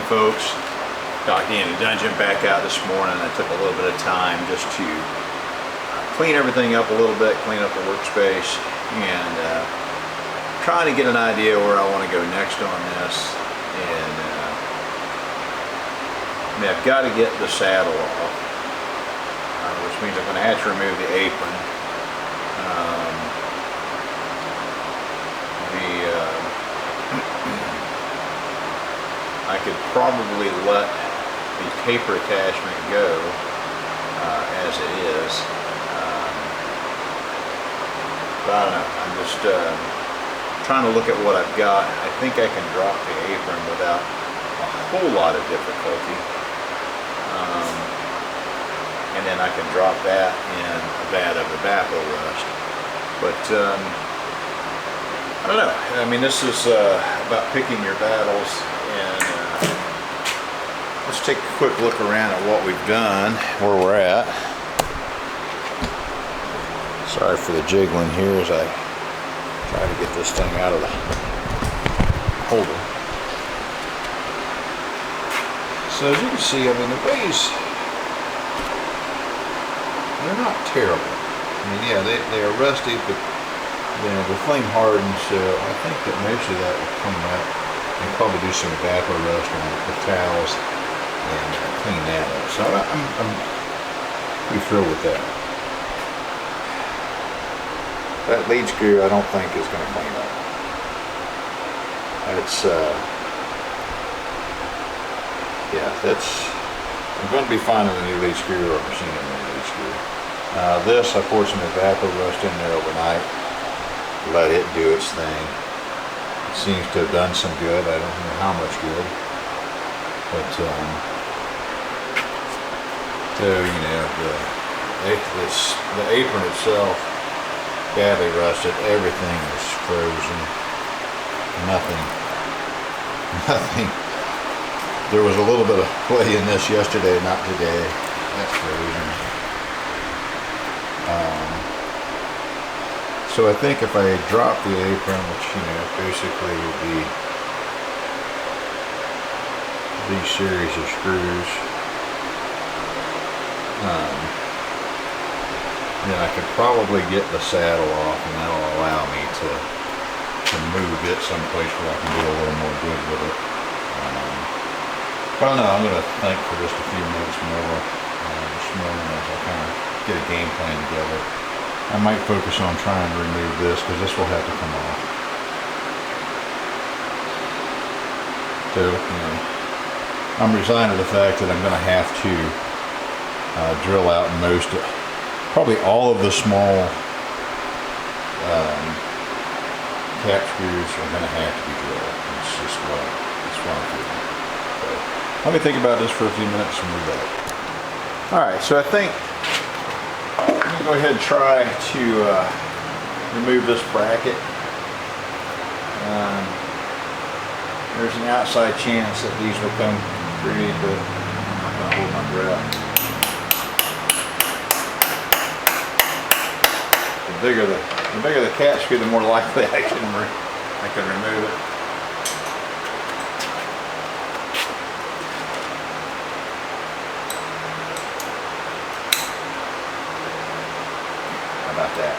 folks. Docking in the dungeon back out this morning. I took a little bit of time just to clean everything up a little bit, clean up the workspace, and trying to get an idea where I want to go next on this. And I mean, I've got to get the saddle off, which means I'm going to have to remove the apron. I could probably let the paper attachment go as it is, but I don't know. I'm just trying to look at what I've got. I think I can drop the apron without a whole lot of difficulty, and then I can drop that in a vat of tobacco rust. But I don't know. I mean, this is about picking your battles. And let's take a quick look around at what we've done, where we're at. Sorry for the jiggling here as I try to get this thing out of the holder. So as you can see, I mean, the ways, they're not terrible. I mean, yeah, they are rusty, but you know, they're flame hardened, so I think that most of that will come out. And probably do some tobacco rust on the towels and clean that up. So I'm pretty thrilled with that. That lead screw I don't think is going to clean up. It's yeah, I'm going to be finding a new lead screw or machining a new lead screw. This, I poured some tobacco rust in there overnight. Let it do its thing. Seems to have done some good. I don't know how much good, but so you know, the apron itself badly rusted. Everything is frozen. Nothing. There was a little bit of play in this yesterday, not today. That's frozen. So I think if I drop the apron, which, you know, basically would be these series of screws, then I could probably get the saddle off, and that'll allow me to move it someplace where I can do a little more good with it. But I don't know, I'm going to think for just a few minutes more this morning as I kind of get a game plan together. I might focus on trying to remove this because this will have to come off. So, you know, I'm resigned to the fact that I'm going to have to drill out most of, probably all of the small cap screws are going to have to be drilled. It's just what I'm doing. So, let me think about this for a few minutes and we'll be back. Alright, so I think I'm going to go ahead and try to remove this bracket. There's an outside chance that these will come free, but I'm not going to hold my breath. The bigger the cat screw, the more likely I can remove it. About that.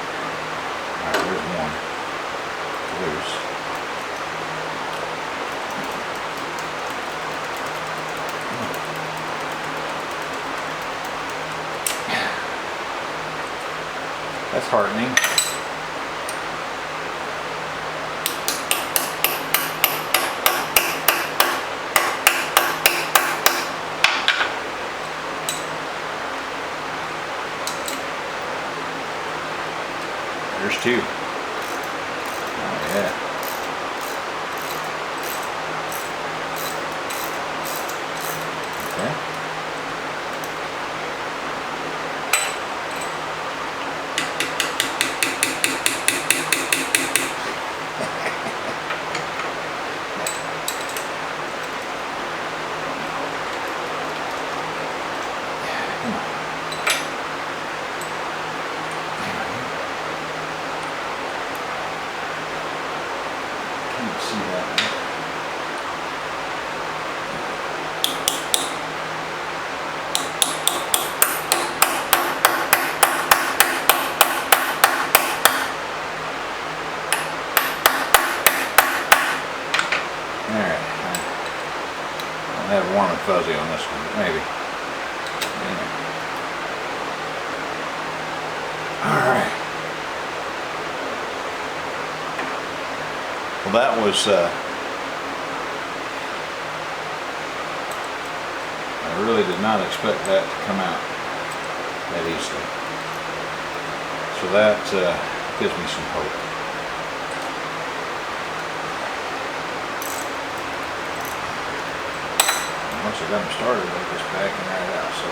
Alright, there's one loose. That's heartening. There's two. Oh yeah. Okay. fuzzy on this one, maybe. Alright. Well, that was, I really did not expect that to come out that easily. So that gives me some hope. And once I got them started, they just backing right out. So,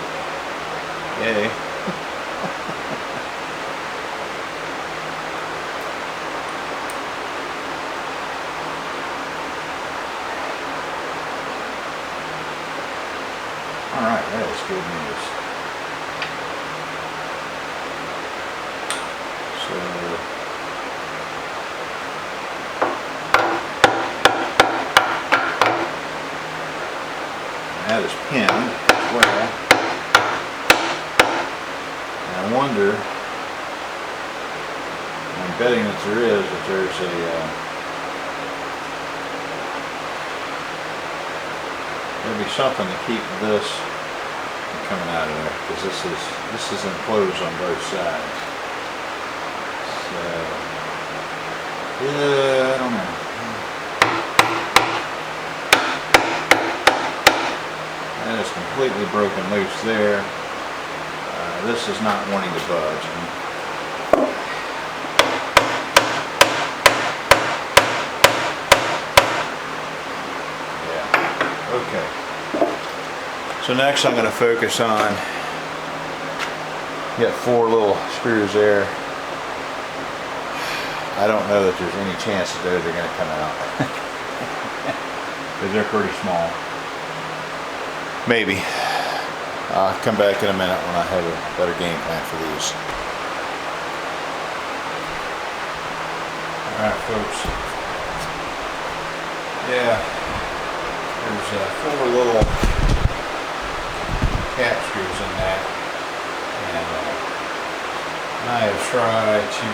yay. Alright, that is good news. So, that is pinned as well. And I wonder, I'm betting that there's there'll be something to keep this from coming out of there, because this is enclosed on both sides. So yeah, I don't know. That is completely broken loose there. This is not wanting to budge. Okay, so next I'm going to focus on, got 4 little screws there. I don't know that there's any chance that those are going to come out because they're pretty small. Maybe. I'll come back in a minute when I have a better game plan for these. Alright folks, yeah. There's 4 little cap screws in that, and I have tried to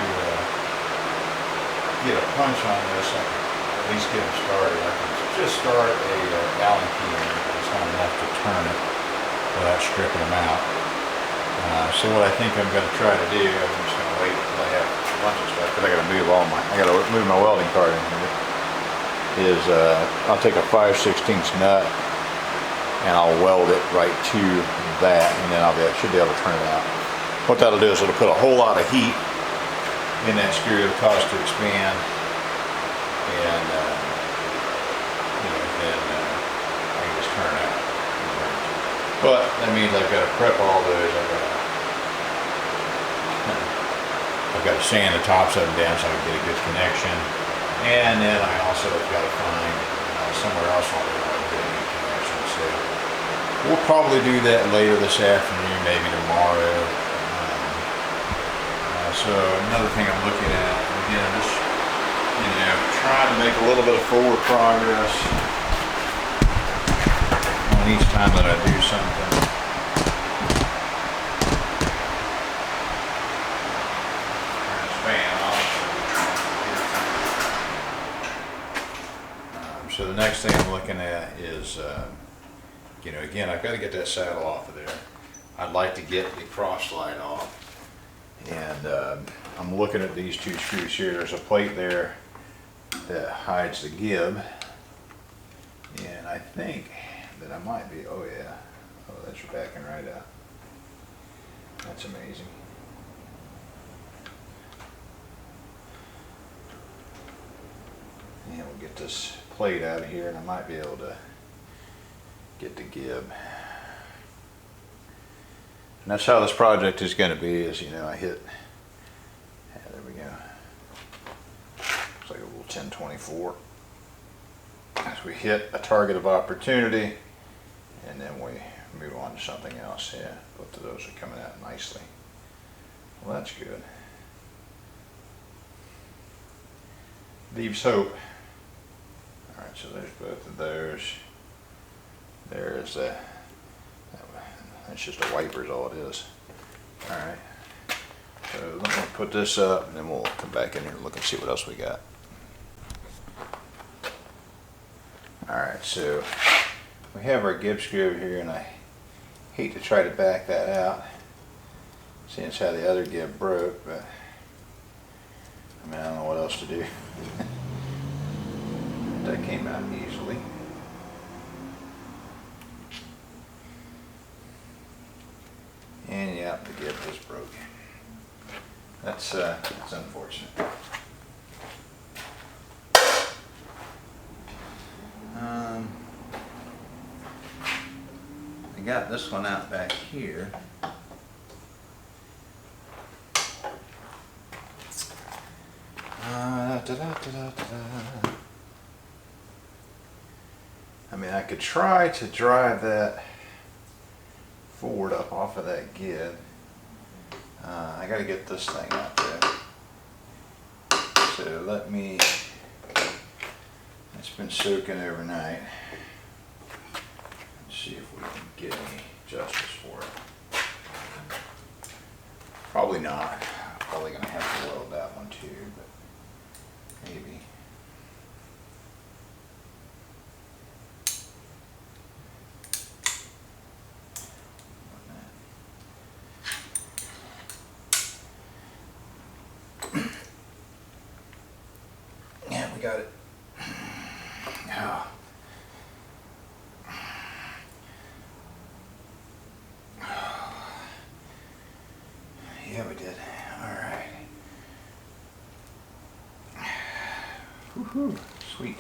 get a punch on this. I can at least get them started. I can just start a Allen key in it. It's not enough to turn it without stripping them out. So what I think I'm going to try to do, I'm just going to wait until I have a bunch of stuff, because I got to move my welding card in here. Is I'll take a 5/16 nut and I'll weld it right to that, and then I should be able to turn it out. What that'll do is it'll put a whole lot of heat in that screw. It'll cause it to expand, and then I can just turn it out. But that means I've got to prep all those. I've got to sand the tops of them down so I can get a good connection. And then I also have got to find somewhere else on the road to get a good connection. So we'll probably do that later this afternoon, maybe tomorrow. So another thing I'm looking at, again, just trying to make a little bit of forward progress on each time that I do something. So the next thing I'm looking at is, again, I've got to get that saddle off of there. I'd like to get the cross slide off. And I'm looking at these 2 screws here. There's a plate there that hides the gib. And I think that I might be, oh yeah, oh that's backing right out. That's amazing. And we'll get this plate out of here, and I might be able to get the gib. And that's how this project is going to be, is I hit, there we go, looks like a little 1024. As we hit a target of opportunity, and then we move on to something else. Yeah, both of those are coming out nicely. Well, that's good. Leaves hope. Alright, so there's both of those. There's that's just a wiper is all it is. Alright. So let me put this up, and then we'll come back in here and look and see what else we got. Alright, so we have our Gibbs screw over here, and I hate to try to back that out, seeing as how the other Gib broke, but I mean, I don't know what else to do. That came out easily. And yeah, the Gib just broke. That's unfortunate. I got this one out back here. I mean, I could try to drive that forward up off of that Gib. I got to get this thing out there. So let me, it's been soaking overnight. Let's see if we can get any justice for it. Probably not. Probably going to have to weld that one too, but maybe. Yeah, we got it. Oh. Yeah, we did. All right. Woohoo! Sweet.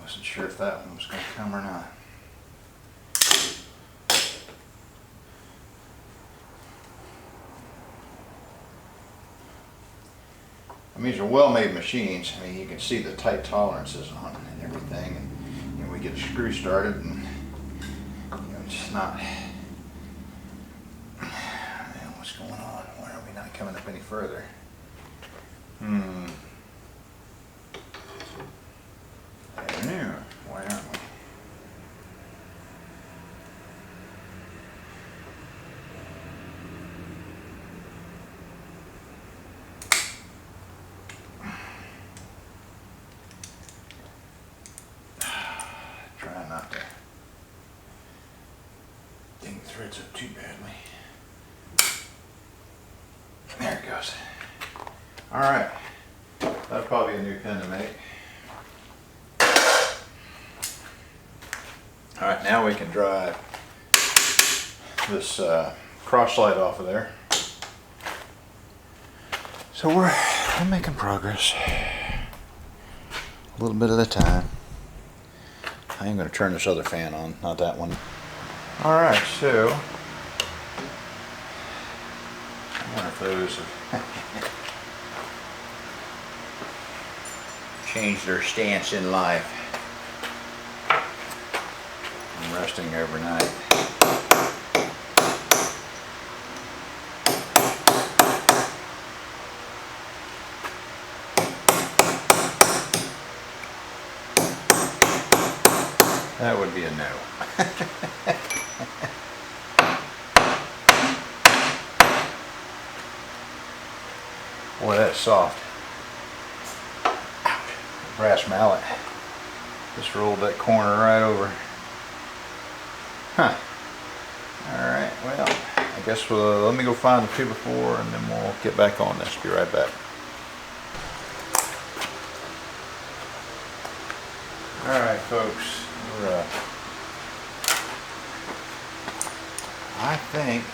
Wasn't sure if that one was going to come or not. I mean, these are well-made machines. I mean, you can see the tight tolerances on it and everything. And you know, we get a screw started, and you know, it's just not. Man, what's going on? Why are we not coming up any further? I don't know. Why aren't we? Trying not to ding threads up too badly. There it goes. All right, that'll probably be a new pin to make. All right, now we can drive this cross slide off of there. So we're making progress, a little bit at a time. I am going to turn this other fan on, not that one. All right, so I wonder if those have changed their stance in life. I'm resting overnight. That would be a no. Boy, that's soft. Brass mallet. Just rolled that corner right over. Huh. Alright, well, I guess let me go find the 2x4 and then we'll get back on this. Be right back. Alright, folks. I think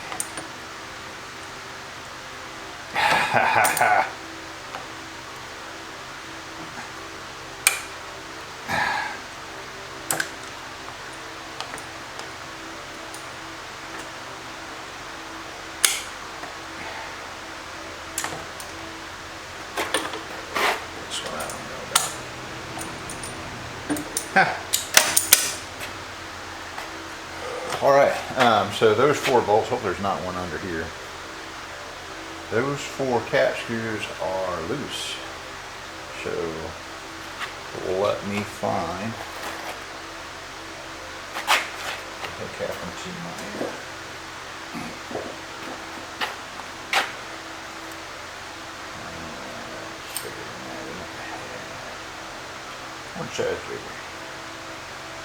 that's what I don't know about. All right, so those 4 bolts, hope there's not one under here. Those 4 cap screws are loose. So let me find the cap into my size bigger.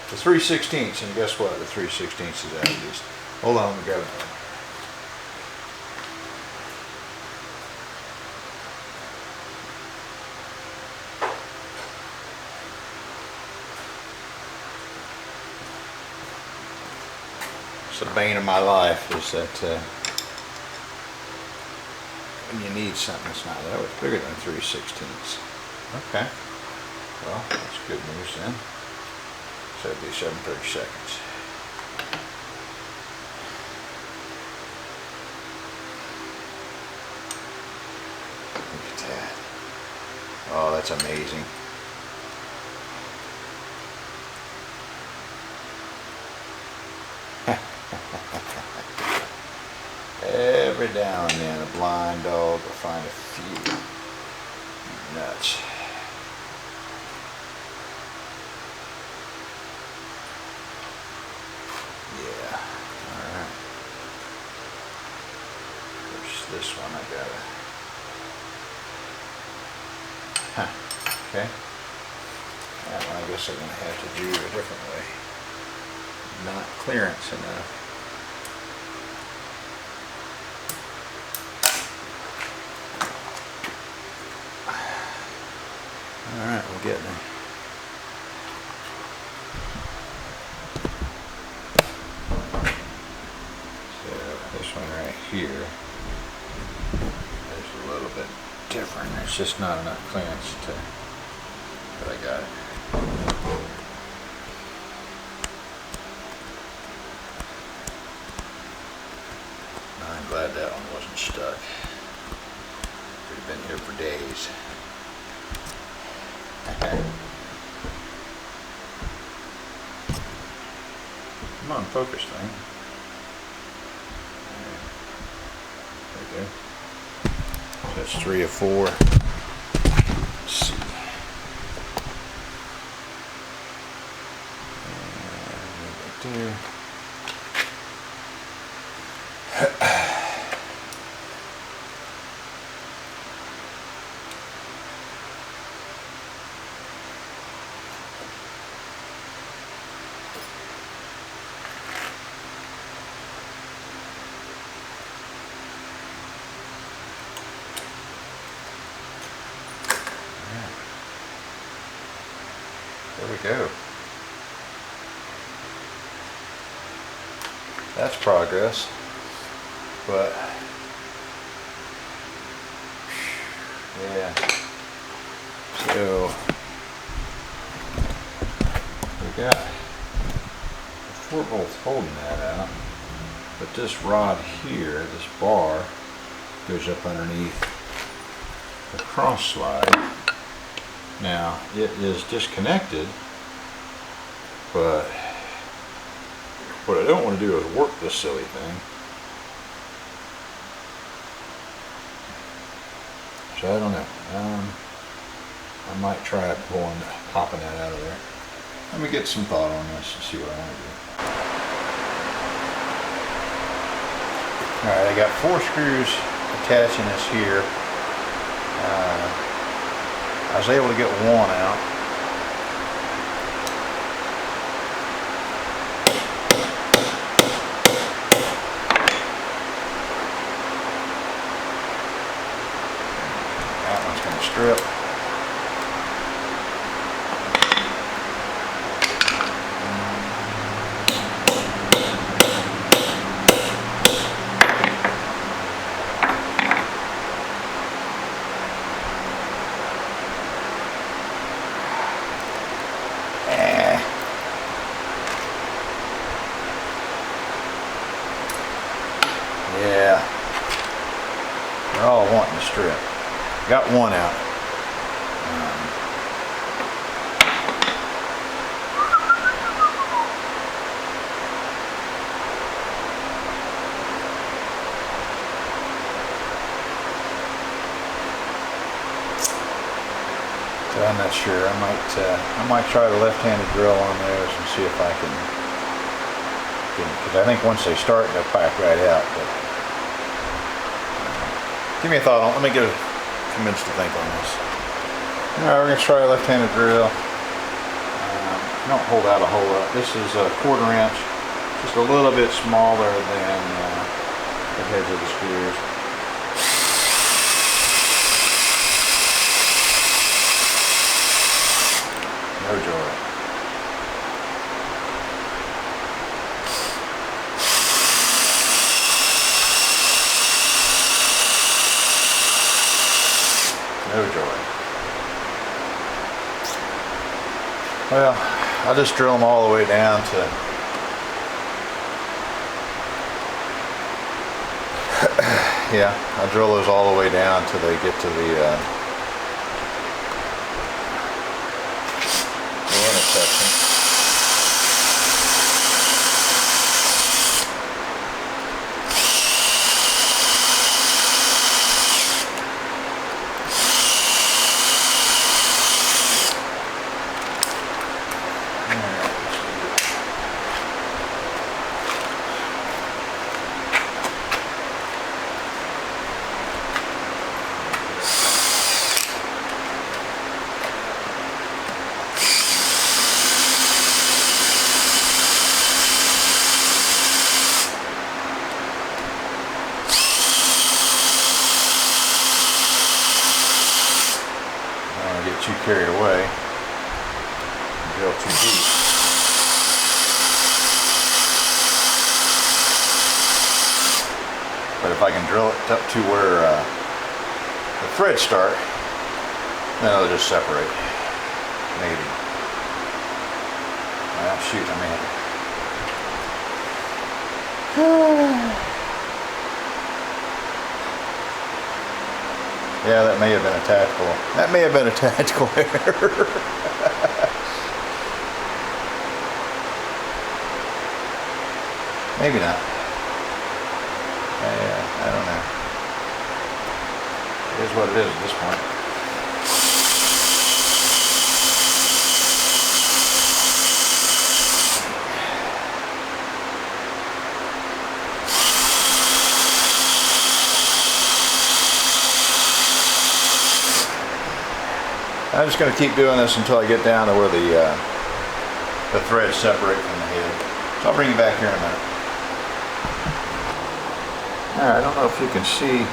The 3/16, and guess what? The 3/16 is out of these. Hold on, we got it. It's the bane of my life is that when you need something that's not that much bigger than 3/16. Okay. Well, that's good news then. So it'd be 7/32. Look at that. Oh, that's amazing. Every now and then a blind dog will find a few nuts. Yeah, alright. There's this one I gotta. Okay. That one I guess I'm gonna have to do a different way. Not clearance enough. Alright, we're getting there. So this one right here is a little bit different. There's just not enough clearance to, but I got it. I'm glad that one wasn't stuck. Would have been here for days. Come on, focus thing. There we go. So that's 3 of 4. Let's see. And right there. There we go. That's progress, but yeah. So we got the 4 bolts holding that out, but this rod here, this bar, goes up underneath the cross slide. Now it is disconnected, but what I don't want to do is work this silly thing. So I don't know. I might try popping that out of there. Let me get some thought on this and see what I want to do. Alright, I got 4 screws attaching this here. I was able to get one out. That one's going to strip. Yeah, they're all wanting to strip. Got one out. So I'm not sure. I might try the left-handed drill on those and see if I can, because I think once they start, they'll pack right out. But give me a thought on it. Let me get a few minutes to think on this. Alright, we're going to try a left-handed drill. don't hold out a whole lot. This is a 1/4 inch, just a little bit smaller than the heads of the screws. No joy. No joy. Well, I'll just drill them all the way down to yeah, I'll drill those all the way down till they get to the intersection. Too carried away, drill too deep. But if I can drill it up to where the threads start, then it'll just separate. Maybe. Well, shoot, I may have. Yeah, that may have been a tactical. That may have been a tactical error. Maybe not. Yeah, I don't know. It is what it is at this point. I'm just going to keep doing this until I get down to where the threads separate from the head. So I'll bring you back here in a minute. Alright, I don't know if you can see.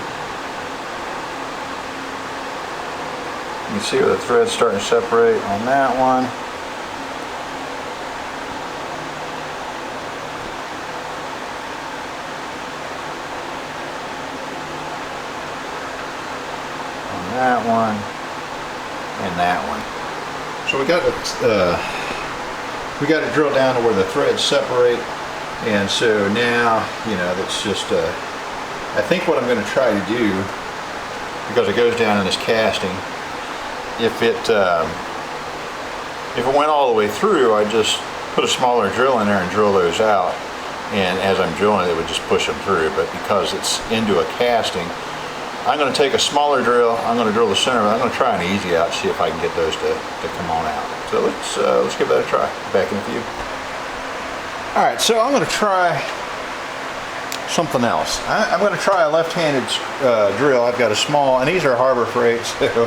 You can see where the thread's starting to separate on that one. On that one. And that one. So we got it drilled down to where the threads separate, and so now, you know, that's just I think what I'm going to try to do, because it goes down in this casting, if it went all the way through, I'd just put a smaller drill in there and drill those out, and as I'm drilling it would just push them through. But because it's into a casting, I'm going to take a smaller drill. I'm going to drill the center of it. I'm going to try an easy out, see if I can get those to come on out. So let's give that a try. Back in a few. All right, so I'm going to try something else. I'm going to try a left-handed drill. I've got a small, and these are Harbor Freight, so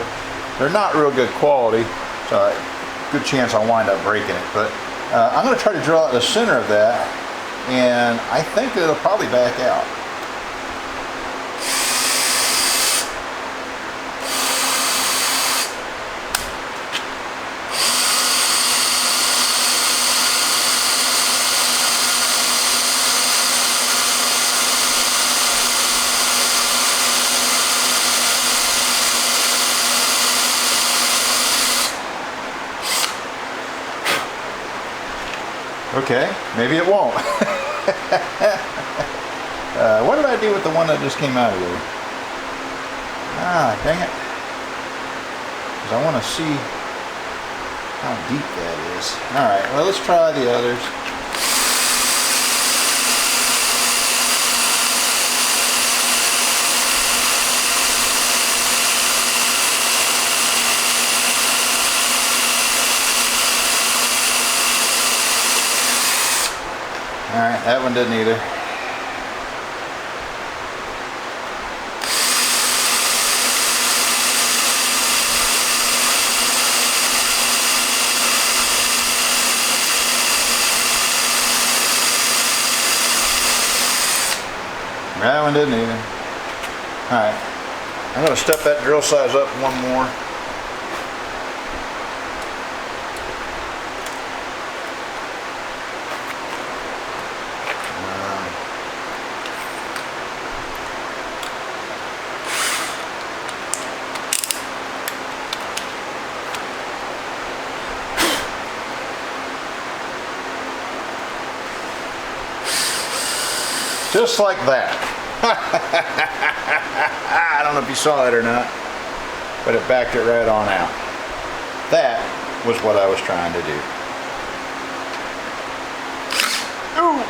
they're not real good quality. So good chance I'll wind up breaking it. But I'm going to try to drill out the center of that, and I think it'll probably back out. Okay, maybe it won't. What did I do with the one that just came out of there? Ah, dang it. Because I want to see how deep that is. Alright, well, let's try the others. Alright, that one didn't either. That one didn't either. Alright, I'm going to step that drill size up one more. Just like that. I don't know if you saw it or not, but it backed it right on out. That was what I was trying to do. Ooh.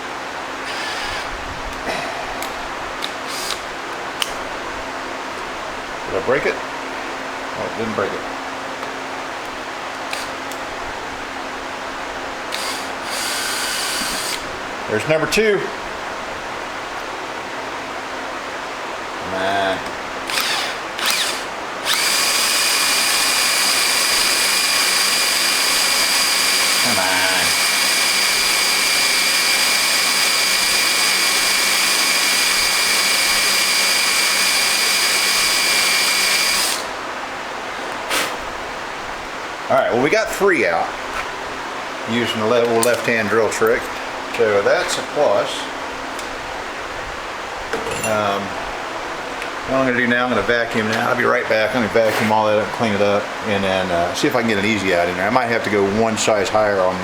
Did I break it? Oh, it didn't break it. There's number 2. Come on. Come on. All right, well, we got 3 out using the little left-hand drill trick. So that's a plus. What I'm going to do now, I'm going to vacuum now. I'll be right back. I'm going to vacuum all that up, clean it up, and then see if I can get an easy out in there. I might have to go one size higher on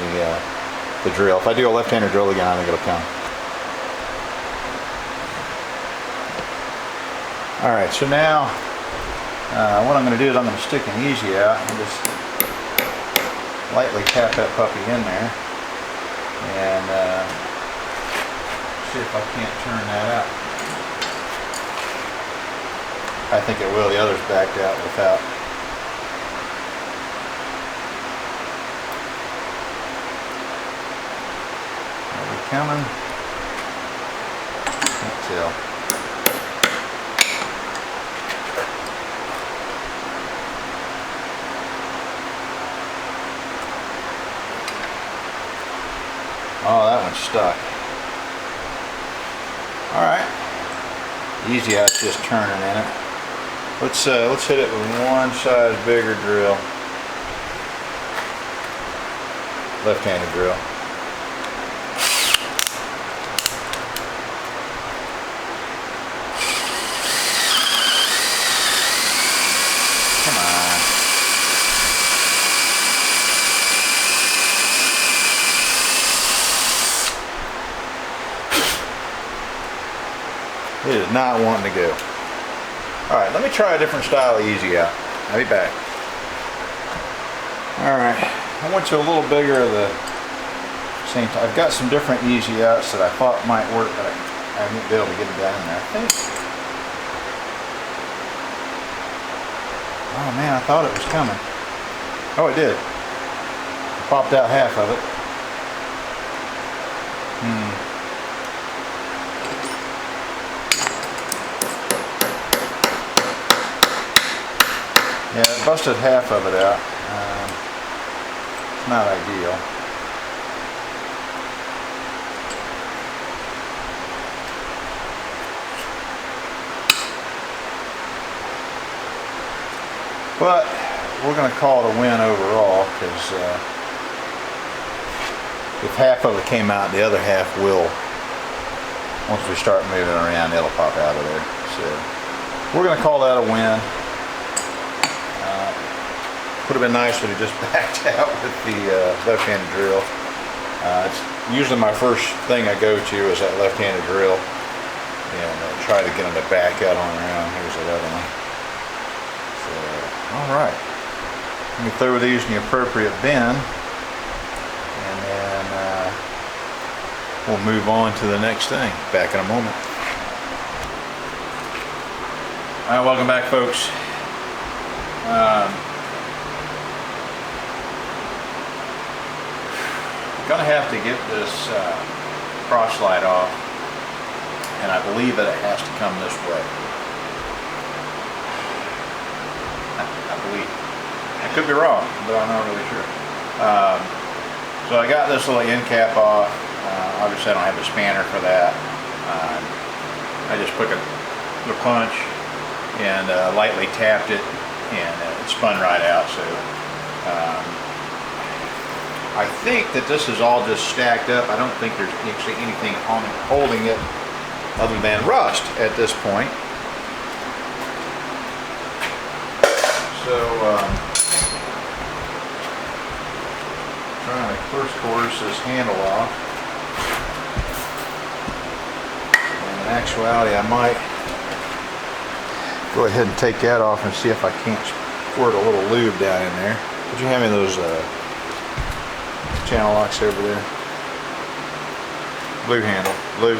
the drill. If I do a left-handed drill again, I think it'll come. All right, so now what I'm going to do is I'm going to stick an easy out and just lightly tap that puppy in there, and see if I can't turn that out. I think it will. The other's backed out without. Are we coming? Can't tell. Oh, that one's stuck. All right. Easy out's just turning in it. Let's hit it with one size bigger drill. Left-handed drill. Come on. It is not wanting to go. Alright, let me try a different style of easy out. I'll be back. Alright, I went to a little bigger of the same time. I've got some different easy outs that I thought might work, but I won't be able to get them down in there, I think. Oh man, I thought it was coming. Oh, it did. I popped out half of it. Yeah, it busted half of it out. It's not ideal. But we're going to call it a win overall, because if half of it came out, the other half will. Once we start moving around, it'll pop out of there. So we're going to call that a win. Would have been nice if it just backed out with the left-handed drill. It's usually my first thing I go to is that left-handed drill, and try to get them to back out on around. Here's the other one. So, all right. Let me throw these in the appropriate bin, and then we'll move on to the next thing. Back in a moment. All right, welcome back, folks. Gonna have to get this cross slide off, and I believe that it has to come this way. I believe. I could be wrong, but I'm not really sure. So I got this little end cap off. Obviously I don't have a spanner for that. I just took a little punch and lightly tapped it, and it spun right out. So I think that this is all just stacked up. I don't think there's actually anything on it holding it other than rust at this point. So trying to first course this handle off. And in actuality, I might go ahead and take that off and see if I can't squirt a little lube down in there. Did you have any of those channel locks over there? Blue handle, blue.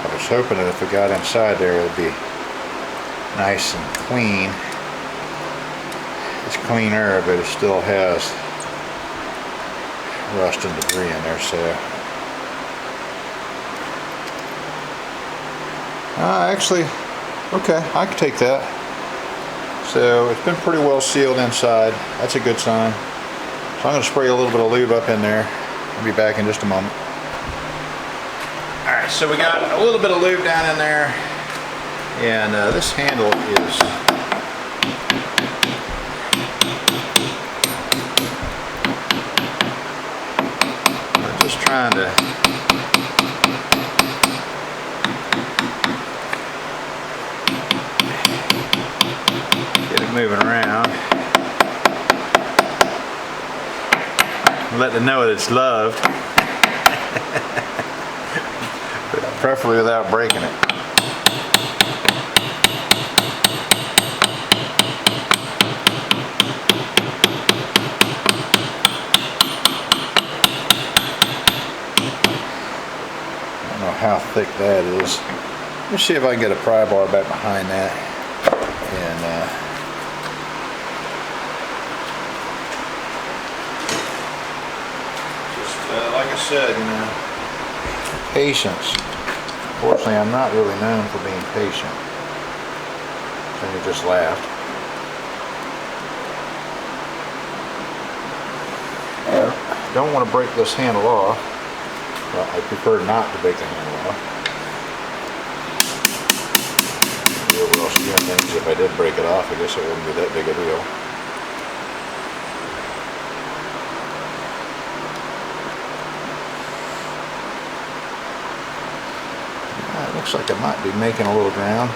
I was hoping that if we got inside there, it would be nice and clean. It's cleaner, but it still has rust and debris in there. So, actually, okay, I can take that. So it's been pretty well sealed inside. That's a good sign. So I'm going to spray a little bit of lube up in there. I'll be back in just a moment. Alright, so we got a little bit of lube down in there, and this handle is I'm just trying to get it moving around, let it know that it's loved. Preferably without breaking it. I don't know how thick that is. Let's see if I can get a pry bar back behind that. And just like I said, you know, patience. Unfortunately, I'm not really known for being patient. So you just laughed. Don't want to break this handle off. Well, I prefer not to break the handle off. The overall scheme of things, if I did break it off, I guess it wouldn't be that big a deal. Looks like I might be making a little ground.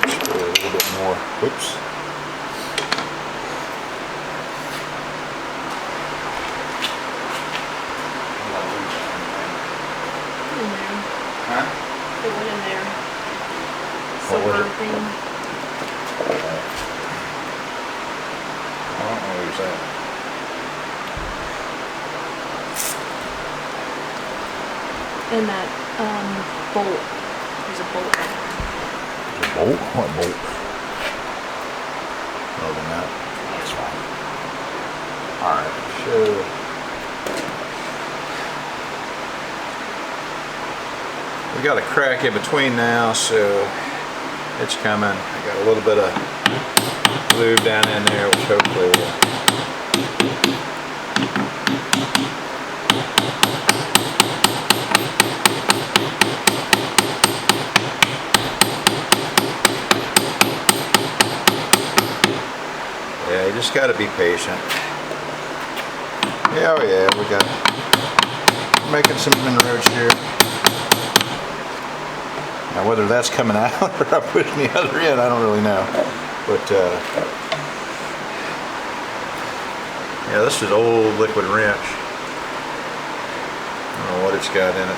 Just a little bit more. Whoops. Huh? It went in there. What was it? Thing. I don't know who's that. And that bolt. There's a bolt there. A bolt? What bolt? Open that. That's fine. Alright, so we got a crack in between now, so it's coming. I got a little bit of lube down in there, which hopefully will yeah, you just got to be patient. Yeah, oh yeah, we got making some inroads here. Now whether that's coming out or I'm pushing the other end, I don't really know. But Yeah, this is old liquid wrench. I don't know what it's got in it.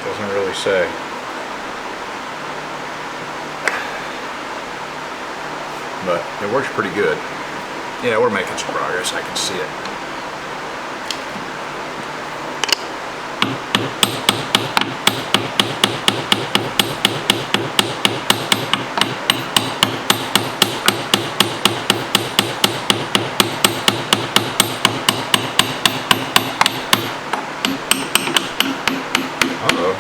Doesn't really say. But it works pretty good. Yeah, we're making some progress. I can see it. Uh-oh.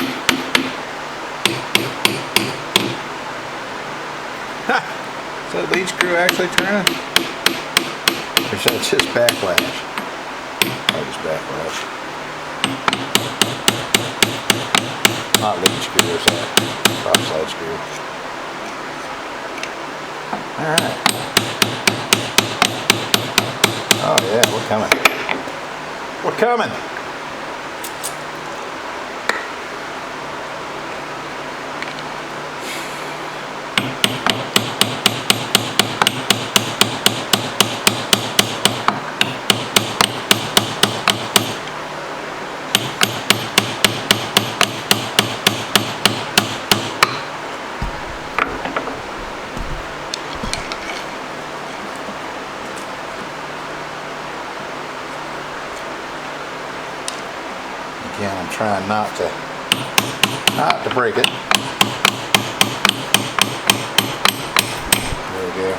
Ha! Is that lead screw actually turning? Or is that just backlash? Oh, just backlash. Not lead screw, is that? Top side screw. Alright. Oh yeah, we're coming. We're coming! Again, I'm trying not to break it. There we go.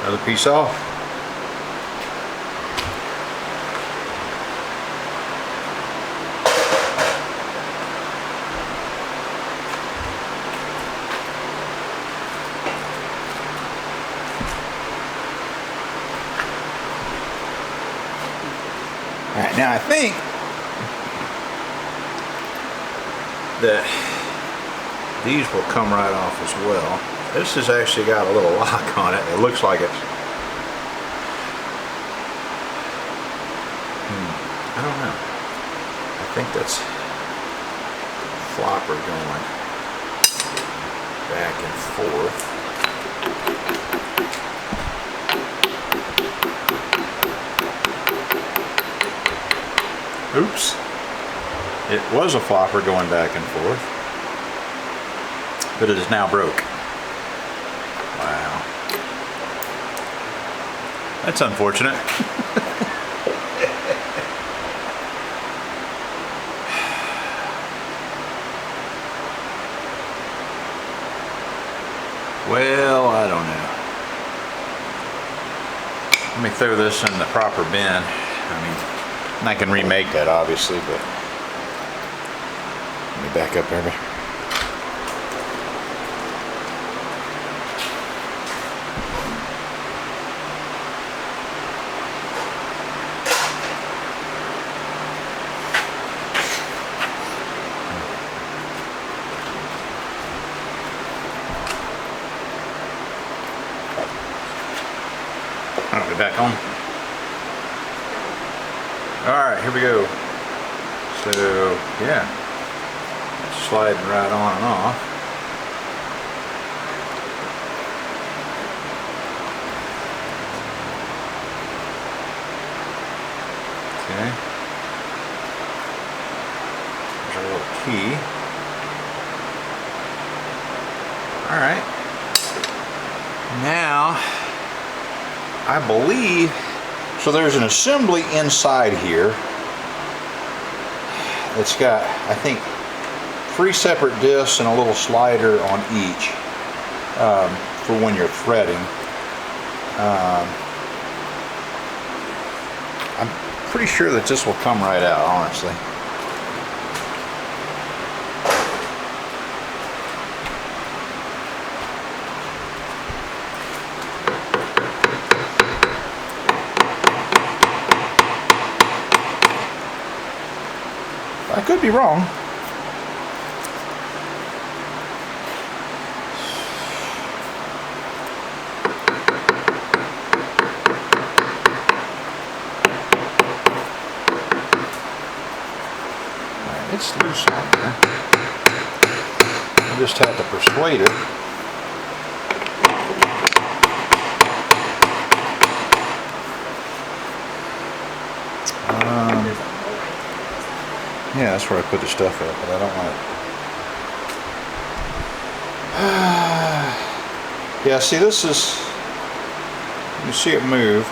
Another piece off. Alright, now I think that these will come right off as well. This has actually got a little lock on it. It looks like it's... I don't know. I think that's flopper going back and forth. Oops. It was a flopper going back and forth, but it is now broke. Wow. That's unfortunate. Well, I don't know. Let me throw this in the proper bin. I mean, and I can remake that obviously, but let me back up there. I'll be back on. Alright, here we go. So, yeah, it's sliding right on and off. Okay. There's our little key. Alright. Now, I believe, so there's an assembly inside here. It's got, I think, 3 separate discs and a little slider on each for when you're threading. I'm pretty sure that this will come right out, honestly. I could be wrong. just have to persuade it. Yeah, that's where I put the stuff up, but I don't want it. Yeah, see, this is, you see it move.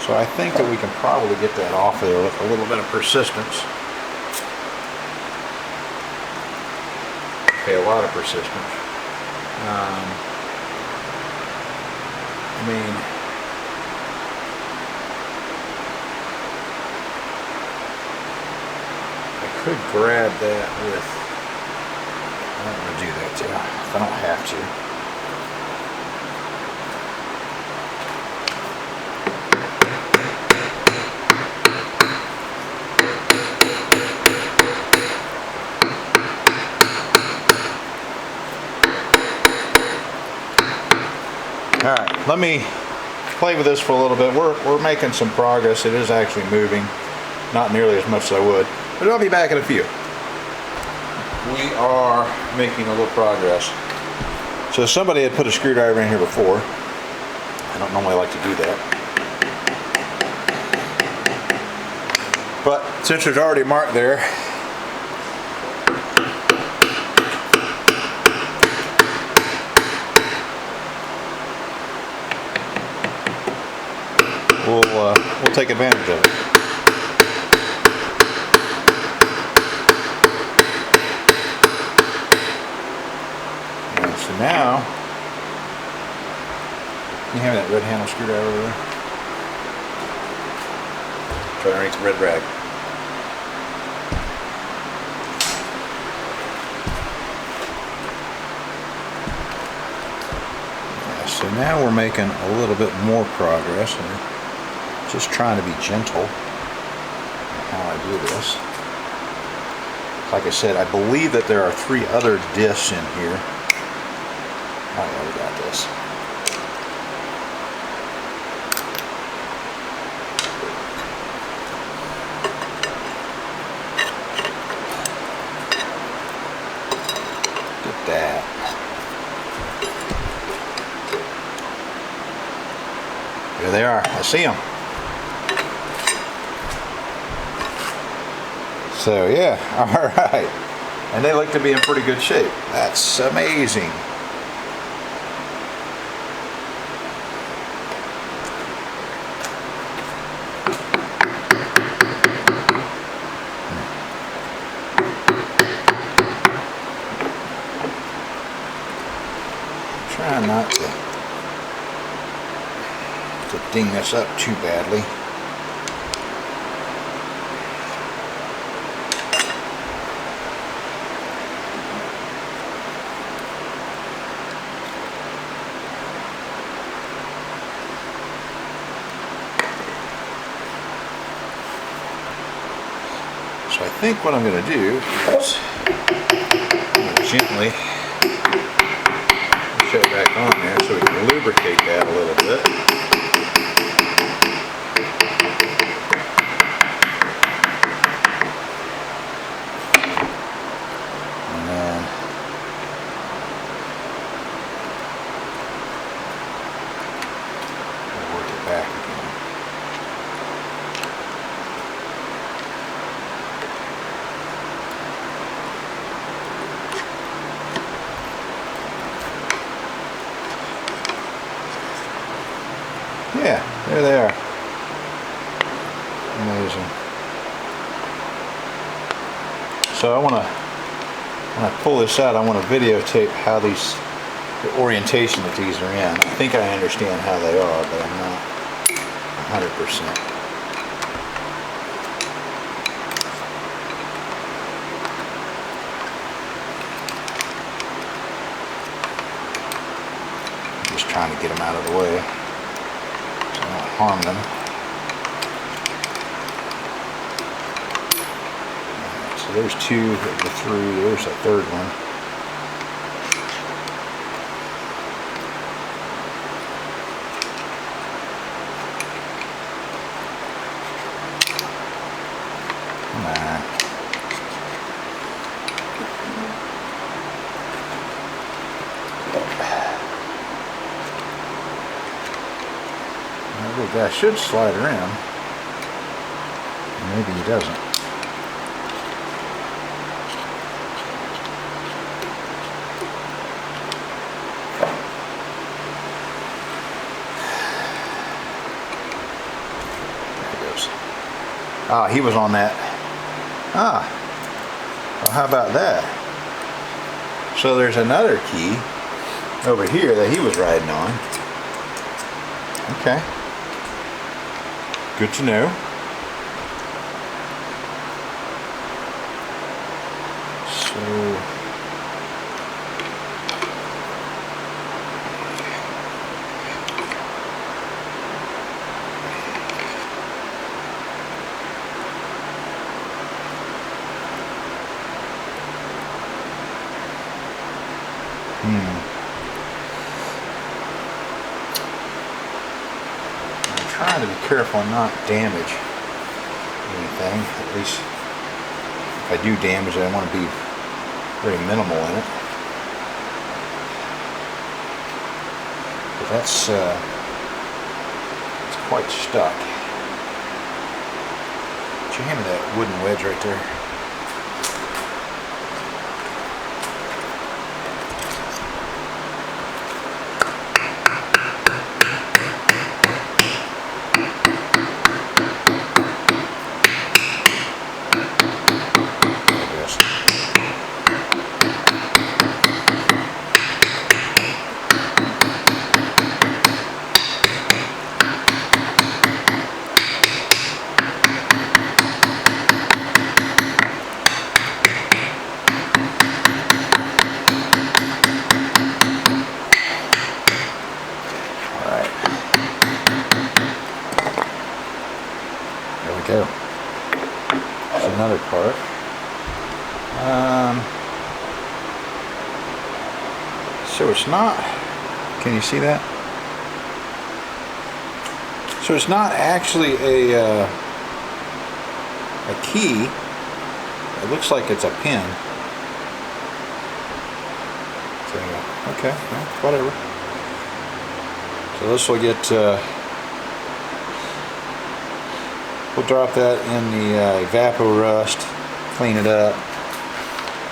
So I think that we can probably get that off there with a little bit of persistence. Okay, a lot of persistence. I mean, I could grab that with, I don't want to do that too, if I don't have to. All right, let me play with this for a little bit. We're making some progress. It is actually moving, not nearly as much as I would, but I'll be back in a few. We are making a little progress. So somebody had put a screwdriver in here before. I don't normally like to do that, but since there's already a mark there, we'll take advantage of it. And so now, can you have that red handle screwdriver over there? Try to reach the red rag. Yeah, so now we're making a little bit more progress here. Just trying to be gentle in how I do this. Like I said, I believe that there are 3 other discs in here. Oh yeah, we got this. Get that. There they are. I see them. So yeah, all right, and they look to be in pretty good shape. That's amazing. Try not to ding this up too badly. So I think what I'm going to do is gently shut it back on there so we can lubricate that a little bit. And then we'll work it back again. Yeah, there they are. Amazing. So when I pull this out, I want to videotape how the orientation that these are in. I think I understand how they are, but I'm not 100%. I'm just trying to get them out of the way. Harm them. Right, so there's 2 that go through. There's a 3rd one. Come little guy should slide around. Maybe he doesn't. There he goes. Ah, he was on that. Ah, well, how about that? So there's another key over here that he was riding on. Okay. Good to know. So I'm trying to be careful and not damage anything. At least if I do damage it, I want to be very minimal in it. But that's it's quite stuck. Jam that wooden wedge right there. Go. That's another part. So it's not, can you see that? So it's not actually a key. It looks like it's a pin. So, okay, well, whatever. So this will get we'll drop that in the Evapor Rust, clean it up,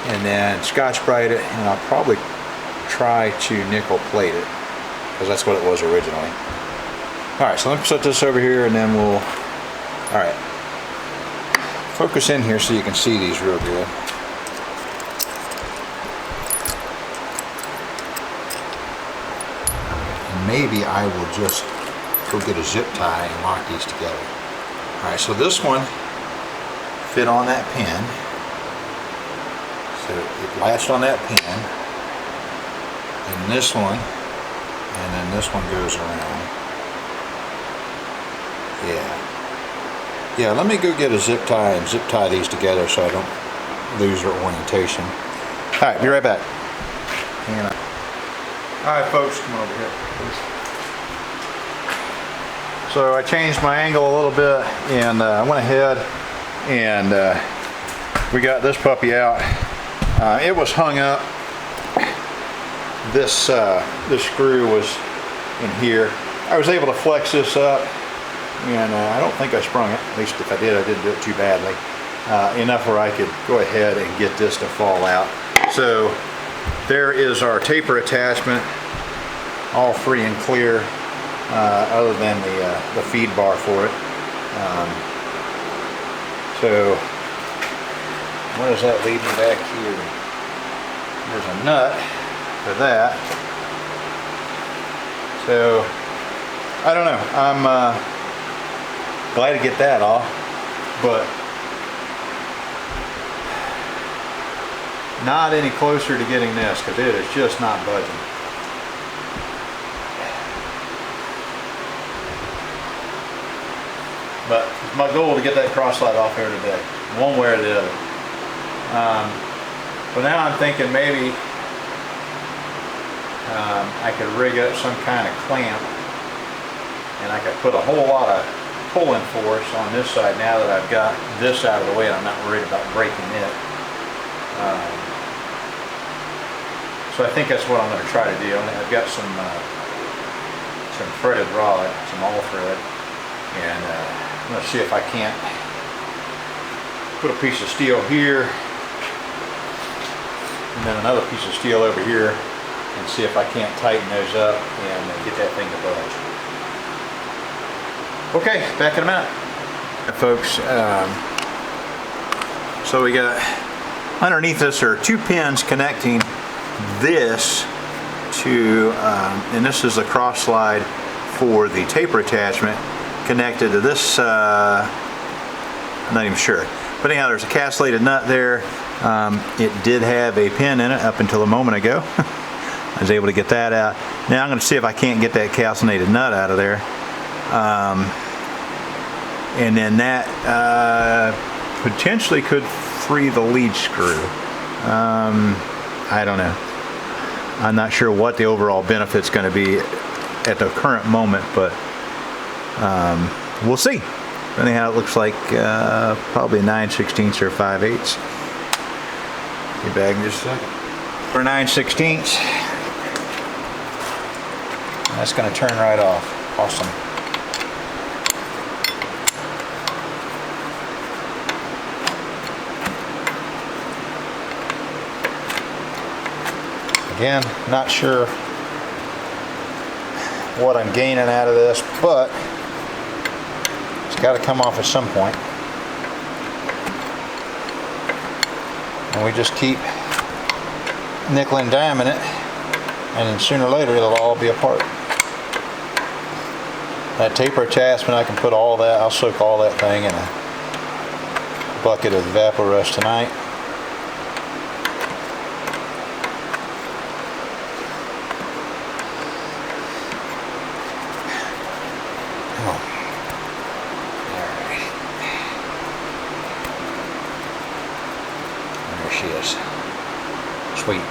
and then Scotch-Brite it, and I'll probably try to nickel plate it, because that's what it was originally. Alright, so let me set this over here, and then we'll... Alright. Focus in here so you can see these real good. And maybe I will just go get a zip tie and lock these together. Alright, so this one fit on that pin. So it latched on that pin. And this one, and then this one goes around. Yeah, let me go get a zip tie and zip tie these together so I don't lose their orientation. Alright, be right back. Alright folks, come over here, please. So I changed my angle a little bit, and I went ahead and we got this puppy out. It was hung up. This screw was in here. I was able to flex this up, and I don't think I sprung it. At least if I did, I didn't do it too badly. Enough where I could go ahead and get this to fall out. So there is our taper attachment, all free and clear. Other than the feed bar for it. So what does that leave me back here? There's a nut for that. So I don't know. I'm glad to get that off, but not any closer to getting this, because it is just not budging. But it's my goal to get that cross slide off here today, one way or the other. But now I'm thinking maybe I could rig up some kind of clamp, and I could put a whole lot of pulling force on this side now that I've got this out of the way and I'm not worried about breaking it. So I think that's what I'm going to try to do. I've got some threaded rod, some all thread. And I'm going to see if I can't put a piece of steel here and then another piece of steel over here and see if I can't tighten those up and get that thing to budge. Okay, back in a minute. Folks, so we got underneath this are 2 pins connecting this to, and this is the cross slide for the taper attachment connected to this, I'm not even sure. But anyhow, there's a castellated nut there. It did have a pin in it up until a moment ago. I was able to get that out. Now I'm going to see if I can't get that castellated nut out of there. And then that potentially could free the lead screw. I don't know. I'm not sure what the overall benefit's going to be at the current moment, but we'll see. Anyhow, it looks like probably a 9/16 or 5/8. Get back in just a second. For 9/16, that's going to turn right off. Awesome. Again, not sure what I'm gaining out of this, but it's got to come off at some point. And we just keep nickel and diming it, and then sooner or later it'll all be apart. That taper attachment, I can put all that, I'll soak all that thing in a bucket of Vapor Rust tonight. She is. Sweet.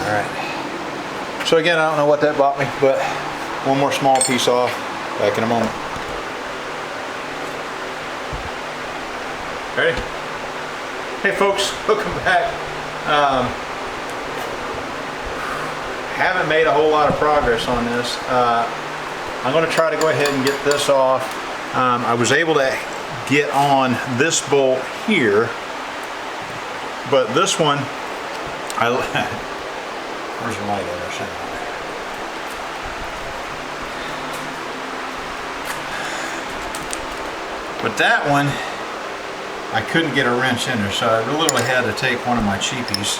Alright. So again, I don't know what that bought me, but one more small piece off. Back in a moment. Ready? Hey folks, welcome back. Haven't made a whole lot of progress on this. I'm going to try to go ahead and get this off. I was able to get on this bolt here. But this one, where's the light at? But that one, I couldn't get a wrench in there, so I literally had to take one of my cheapies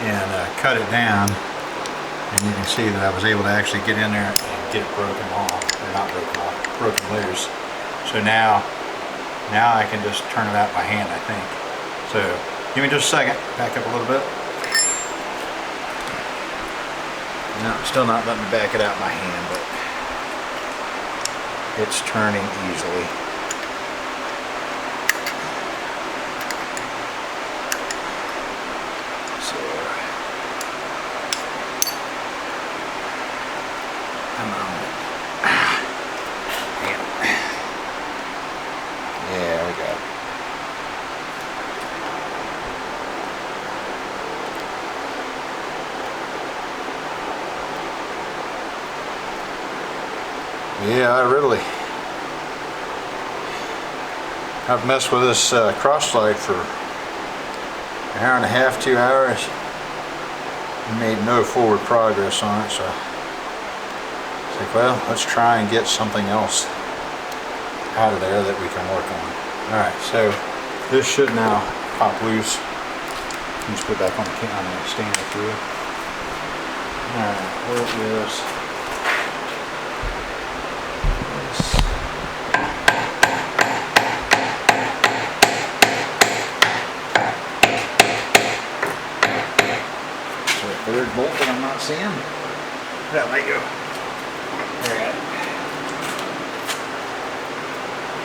and cut it down. And you can see that I was able to actually get in there and get it broken off, or not broken off, broken loose. So now I can just turn it out by hand, I think. So. Give me just a second. Back up a little bit. No, still not letting me back it out by hand, but it's turning easily. So I'm on it. Yeah, we got it. Yeah, I've messed with this cross slide for an hour and a half, 2 hours. Made no forward progress on it, so it's like, well, let's try and get something else out of there that we can work on. Alright, so this should now pop loose. Just put it back on the stand up here. Alright, where is third bolt that I'm not seeing? That might go. There we go.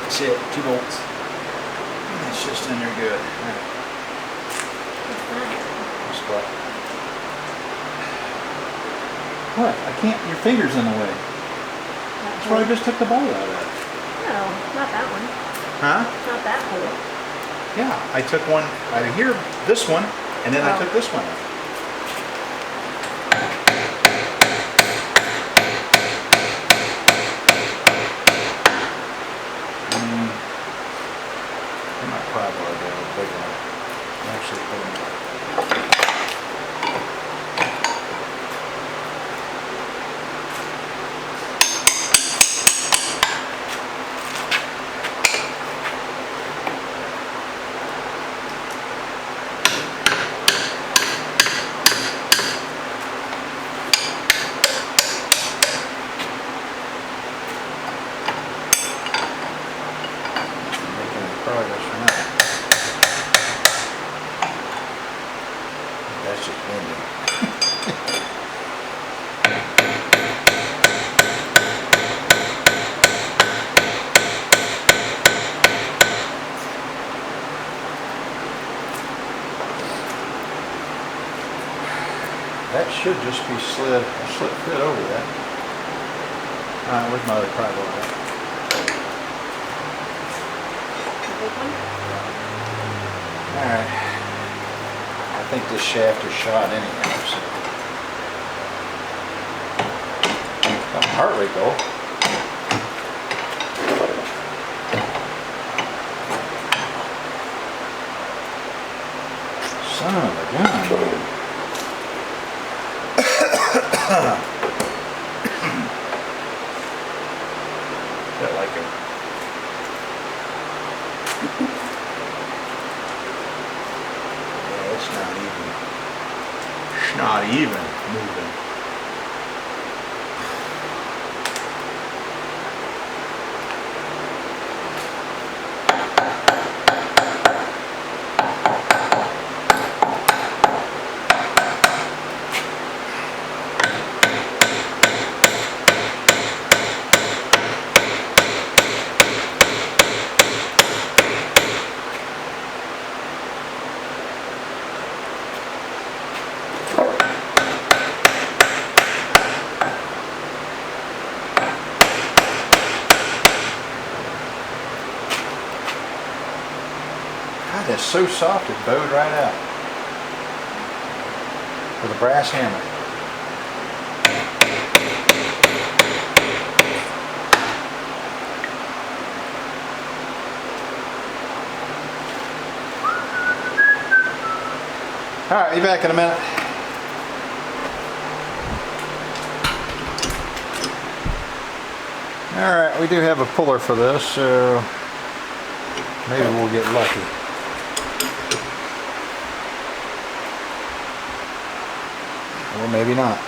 That's it, 2 bolts. It's just in there good. Alright. What? What? I can't, your finger's in the way. That's why I just took the bolt out of it. No, not that one. Huh? Not that bolt. Yeah, I took one out of here, this one, and then I took this one out. it's bending. That should just be slid fit over that. Alright, where's my other pry bar at? Alright. I think this shaft is shot anyhow, so. Got my heart rate though. Son of a gun, man. Felt like a it's not even. It's not even moving. God, it's so soft it bowed right out. With a brass hammer. Alright, be back in a minute. Alright, we do have a puller for this, so maybe we'll get lucky. Or maybe not.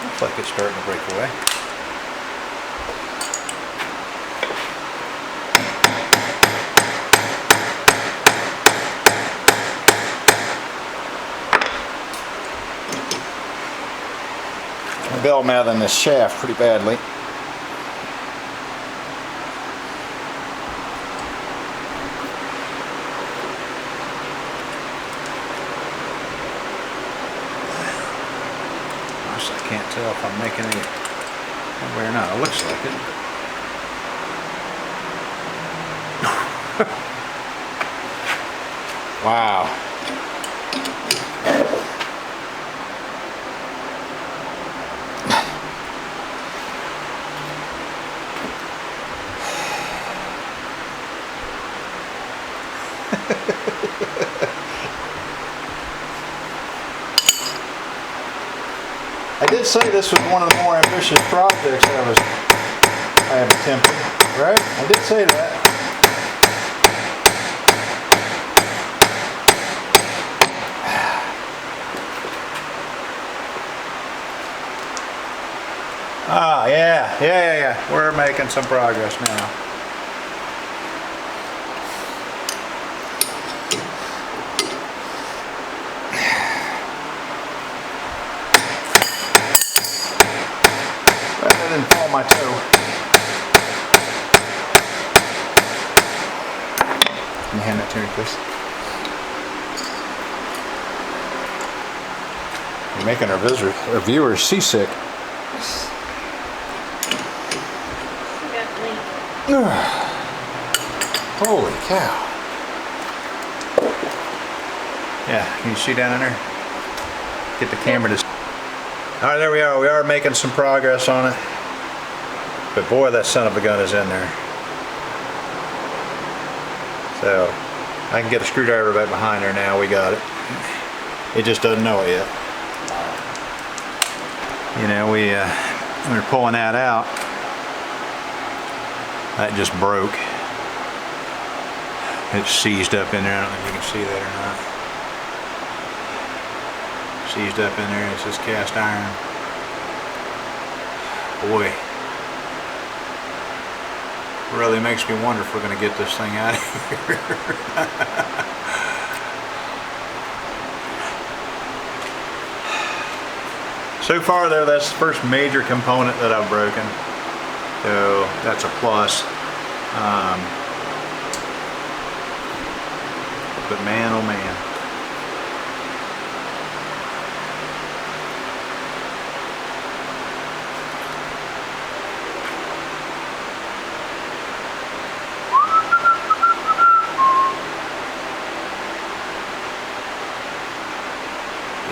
Looks like it's starting to break away. I'm bell mouthing this shaft pretty badly. I can't tell if I'm making any headway or not. It looks like it. Wow. I did say this was one of the more ambitious projects I have attempted, right? I did say that. Ah, yeah. We're making some progress now. I didn't fall my toe. Can you hand that to me, please? You're making our viewers seasick. Holy cow. Yeah, can you see down in there? Get the camera to... Alright, there we are. We are making some progress on it. But boy, that son of a gun is in there. So, I can get a screwdriver right behind there now. We got it. It just doesn't know it yet. You know, when we're pulling that out, that just broke. It's seized up in there. I don't know if you can see that or not. Seized up in there. It's just cast iron. Boy. really makes me wonder if we're going to get this thing out of here. So far though, that's the first major component that I've broken. So that's a plus. But man, oh man.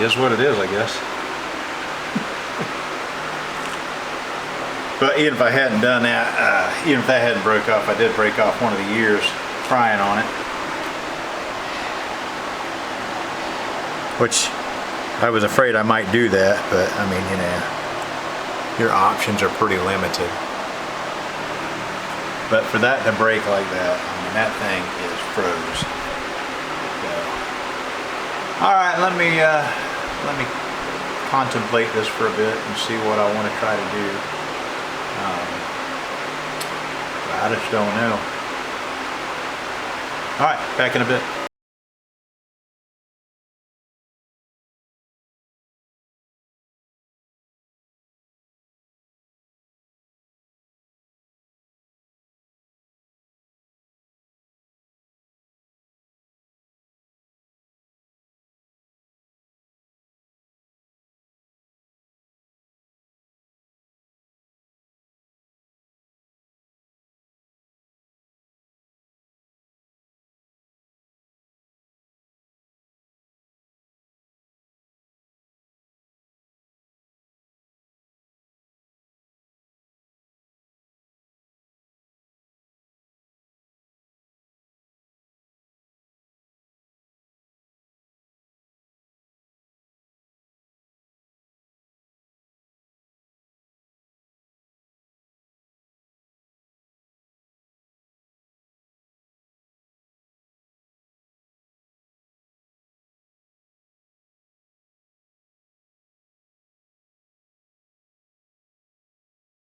Is what it is, I guess. But even if I hadn't done that, even if that hadn't broke off, I did break off one of the ears trying on it. Which I was afraid I might do that, but I mean, you know, your options are pretty limited. But for that to break like that, I mean, that thing is froze. So, all right, let me contemplate this for a bit and see what I want to try to do. I just don't know. All right, back in a bit.